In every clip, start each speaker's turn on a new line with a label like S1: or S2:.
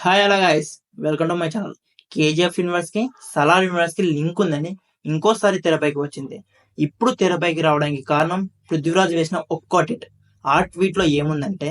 S1: Hi అలా guys, welcome to my channel. KGF universe కి Salaar universe కి లింక్ ఉందని ఇంకోసారి తెరపైకి వచ్చింది. ఇప్పుడు తెరపైకి రావడానికి కారణం పృథ్వీరాజ్ వేసిన ఒక్క ట్వీట్. ఆ ట్వీట్ లో ఏముందంటే,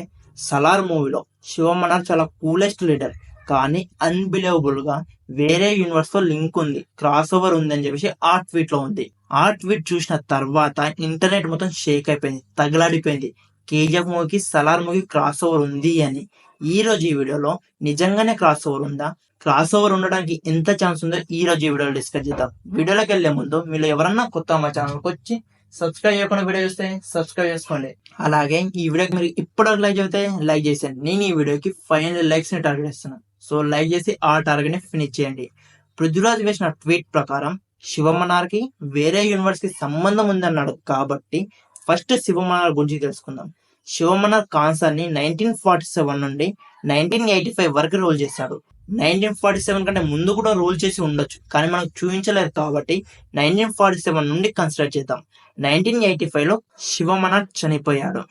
S1: సలార్ మూవీలో శివమన్నారు చాలా కూలెస్ట్ లీడర్, కానీ అన్బిలీవబుల్ గా వేరే యూనివర్స్ తో లింక్ ఉంది, క్రాస్ ఓవర్ ఉంది అని చెప్పేసి ఆ ట్వీట్ లో ఉంది. ఆ ట్వీట్ చూసిన తర్వాత ఇంటర్నెట్ మొత్తం షేక్ అయిపోయింది, తగలాడిపోయింది. కేజీఎఫ్ మూవీకి సలార్ మూవీ క్రాస్ ఓవర్ ఉంది అని. ఈ రోజు ఈ వీడియోలో నిజంగానే క్రాస్ ఓవర్ ఉందా, క్రాస్ ఓవర్ ఉండడానికి ఎంత ఛాన్స్ ఉందో ఈ రోజు ఈ వీడియోలో డిస్కస్ చేద్దాం. వీడియోలోకి వెళ్లే ముందు మీరు ఎవరన్నా కొత్త మా ఛానల్కి వచ్చి సబ్స్క్రైబ్ చేయకుండా వీడియో చూస్తే సబ్స్క్రైబ్ చేసుకోండి. అలాగే ఈ వీడియోకి మీరు ఇప్పుడు లైక్ చేస్తే లైక్ చేసేయండి. నేను ఈ వీడియోకి 500 లైక్స్ ని టార్గెట్ ఇస్తున్నాను. సో లైక్ చేసి ఆ టార్గెట్ ని ఫినిష్ చేయండి. పృథ్వీరాజ్ వేసిన ట్వీట్ ప్రకారం శివమన్నార్ కి వేరే యూనివర్స్ కి సంబంధం ఉందన్నాడు. కాబట్టి ఫస్ట్ శివమన్నార్ గురించి తెలుసుకుందాం. శివమన్నార్ కాన్సర్ ని 1947 నుండి 1985 వరకు రూల్ చేశాడు. 1947 కంటే ముందు కూడా రూల్ చేసి ఉండొచ్చు, కానీ మనకు చూపించలేదు కాబట్టి 1947 నుండి కన్సిడర్ చేద్దాం. 1985 లో శివమన్నార్ చనిపోయాడు.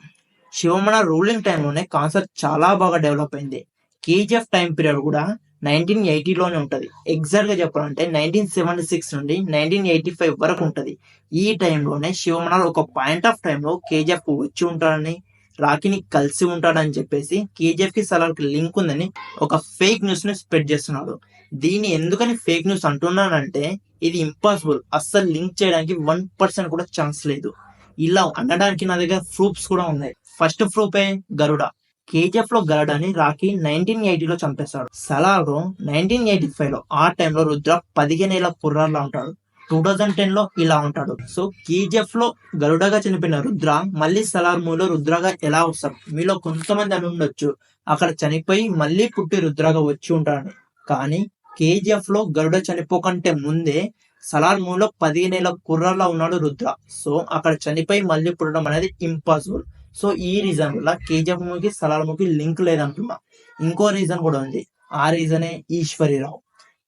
S1: శివమన్నార్ రూలింగ్ టైంలోనే కాన్సర్ చాలా బాగా డెవలప్ అయింది. కేజీఎఫ్ టైం పీరియడ్ కూడా 1980 లోనే ఉంటది. ఎగ్జాక్ట్ గా చెప్పాలంటే 1976 నుండి 1985 వరకు ఉంటది. ఈ టైంలోనే శివమన్నార్ ఒక పాయింట్ ఆఫ్ టైంలో కేజీఎఫ్ కు వచ్చి ఉంటాడని, రాకీని కలిసి ఉంటాడని చెప్పేసి కేజీఎఫ్ కి సలార్ కి లింక్ ఉందని ఒక ఫేక్ న్యూస్ ని స్ప్రెడ్ చేస్తున్నాడు. దీన్ని ఎందుకని ఫేక్ న్యూస్ అంటున్నానంటే, ఇది ఇంపాసిబుల్, అస్సలు లింక్ చేయడానికి 1% కూడా ఛాన్స్ లేదు. ఇలా అనడానికి నా దగ్గర ప్రూఫ్స్ కూడా ఉన్నాయి. ఫస్ట్ ప్రూఫ్ గరుడ. కేజీఎఫ్ లో గరుడని రాకీ 1980 లో చంపేశాడు. సలార్ 1985 లో, ఆ టైంలో రుద్ర 15 ఏళ్ల కుర్రాల్లో ఉంటాడు. 2010 లో ఇలా ఉంటాడు. సో కేజీఎఫ్ లో గరుడగా చనిపోయిన రుద్ర మళ్ళీ సలార్ మూవీలో రుద్రగా ఎలా వస్తాడు? మీలో కొంతమంది అని ఉండొచ్చు, అక్కడ చనిపోయి మళ్ళీ పుట్టి రుద్రగా వచ్చి ఉంటాడని. కానీ కేజీఎఫ్ లో గరుడ చనిపోకంటే ముందే సలార్ మూవీలో 15 ఏళ్ల కుర్రాల్లో ఉన్నాడు రుద్ర. సో అక్కడ చనిపోయి మళ్ళీ పుట్టడం అనేది ఇంపాసిబుల్. సో ఈ రీజన్ వల్ల కేజీఎఫ్ మూవీకి సలార్ మూవీకి లింక్ లేదంటున్నా. ఇంకో రీజన్ కూడా ఉంది. ఆ రీజనే ఈశ్వరీరావు.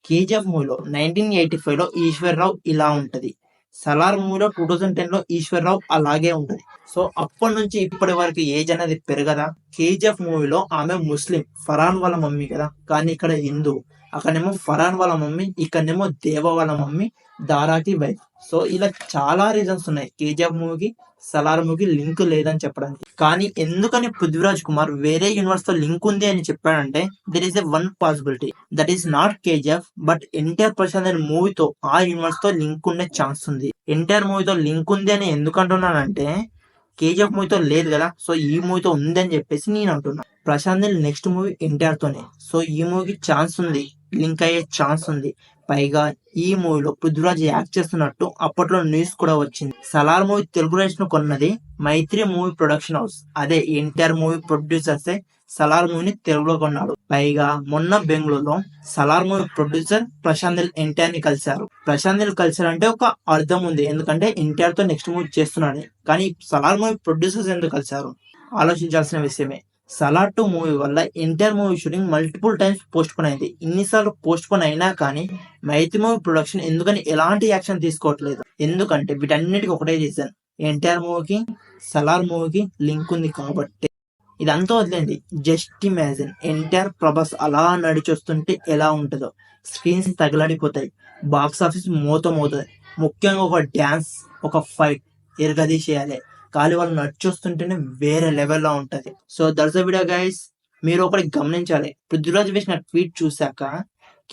S1: కేజీఎఫ్ మూవీలో 1985 లో ఈశ్వరరావు ఇలా ఉంటది. సలార్ మూవీలో 2010 లో ఈశ్వరరావు అలాగే ఉంటది. సో అప్పటి నుంచి ఇప్పటి వరకు ఏజ్ అనేది పెరగదా? కేజీఎఫ్ మూవీలో ఆమె ముస్లిం, ఫరాన్ వాళ్ళ మమ్మీ కదా, కానీ ఇక్కడ హిందూ. అక్కడేమో ఫరాన్ వాళ్ళ మమ్మీ, ఇక్కడనేమో దేవ వాళ్ళ మమ్మీ, దారాకి వైఫ్. సో ఇలా చాలా రీజన్స్ ఉన్నాయి కేజీఎఫ్ మూవీకి సలార్ మూవీకి లింక్ లేదని చెప్పడానికి. కానీ ఎందుకని పృథ్వీరాజ్ కుమార్ వేరే యూనివర్స్ తో లింక్ ఉంది అని చెప్పాడంటే, there is one possibility. That is not KGF, but NTR Prashanth అనే మూవీతో ఆ యూనివర్స్ తో లింక్ ఉండే ఛాన్స్ ఉంది. ఎన్టీఆర్ మూవీతో లింక్ ఉంది అని ఎందుకు అంటున్నానంటే, కేజీఎఫ్ మూవీతో లేదు కదా, సో ఈ మూవీతో ఉంది అని చెప్పేసి నేను అంటున్నా. ప్రశాంత్ నెక్స్ట్ మూవీ ఎన్టీఆర్ తోనే, సో ఈ మూవీకి ఛాన్స్ ఉంది, లింక్ అయ్యే ఛాన్స్ ఉంది. పైగా ఈ మూవీలో పృథ్వీరాజ్ యాక్ట్ చేస్తున్నట్టు అప్పట్లో న్యూస్ కూడా వచ్చింది. సలార్ మూవీ తెలుగు రైట్స్ ను కొన్నది మైత్రి మూవీ ప్రొడక్షన్ హౌస్. అదే ఎన్టీఆర్ మూవీ ప్రొడ్యూసర్సే సలార్ మూవీని తెలుగులో కొన్నాడు. పైగా మొన్న బెంగళూరులో సలార్ మూవీ ప్రొడ్యూసర్ ప్రశాంత్ నీల్ ఎన్టీఆర్ ని కలిశారు. ప్రశాంత్ నీల్ కలిశారు అంటే ఒక అర్థం ఉంది, ఎందుకంటే ఎన్టీఆర్ తో నెక్స్ట్ మూవీ చేస్తున్నాడు. కానీ సలార్ మూవీ ప్రొడ్యూసర్స్ ఎందుకు కలిశారు ఆలోచించాల్సిన విషయమే. సలార్ 2 మూవీ వల్ల NTR movie shooting multiple times post phone అయింది. ఇన్నిసార్లు పోస్ట్ పోన్ అయినా కానీ మైత్రి మూవీ ప్రొడక్షన్ ఎందుకని ఎలాంటి యాక్షన్ తీసుకోవట్లేదు? ఎందుకంటే వీటన్నిటికీ ఒకటే రీజన్, ఎన్టీఆర్ మూవీకి సలార్ మూవీకి లింక్ ఉంది కాబట్టి. ఇదంతా వదిలేండి, జస్ట్ ఇమాజిన్ ఎన్టీఆర్ ప్రభాస్ అలా నడిచొస్తుంటే ఎలా ఉంటుందో. స్క్రీన్స్ తగలడిపోతాయి, బాక్స్ ఆఫీస్ మోతమవుతుంది. ముఖ్యంగా ఒక డ్యాన్స్, ఒక ఫైట్ ఎరగదీసేయాలి. కాలి వాళ్ళు నడిచొస్తుంటేనే వేరే లెవెల్లో ఉంటది. So that's the video guys. మీరు ఒకటి గమనించాలి, పృథ్వీరాజ్ వేసిన ట్వీట్ చూశాక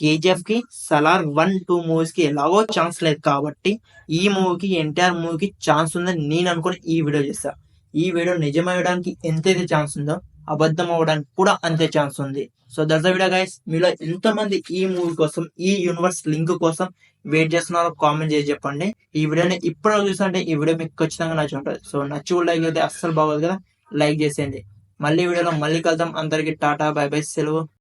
S1: కేజీఎఫ్ కి సలార్ 1-2 మూవీస్ కి ఎలాగో ఛాన్స్ లేదు కాబట్టి ఈ మూవీకి ఎన్టీఆర్ మూవీకి ఛాన్స్ ఉందని నేను అనుకుని ఈ వీడియో చేశా. ఈ వీడియో నిజమయ్యడానికి ఎంతైతే ఛాన్స్ ఉందో అబద్ధం అవ్వడానికి కూడా అంతే ఛాన్స్ ఉంది. So that's the video guys. మీలో ఎంతమంది ఈ మూవీ కోసం, ఈ యూనివర్స్ లింక్ కోసం వెయిట్ చేస్తున్నారో కామెంట్ చేసి చెప్పండి. ఈ వీడియోని ఇప్పుడు చూస్తుంటే ఈ వీడియో మీకు ఖచ్చితంగా నచ్చి ఉంటుంది. సో నచ్చి లైక్ అయితే అస్సలు బాగోదు కదా, లైక్ చేసేయండి. మళ్ళీ వీడియోలో మళ్ళీ కలుద్దాం. అందరికి టాటా, బై బై, సెలవు.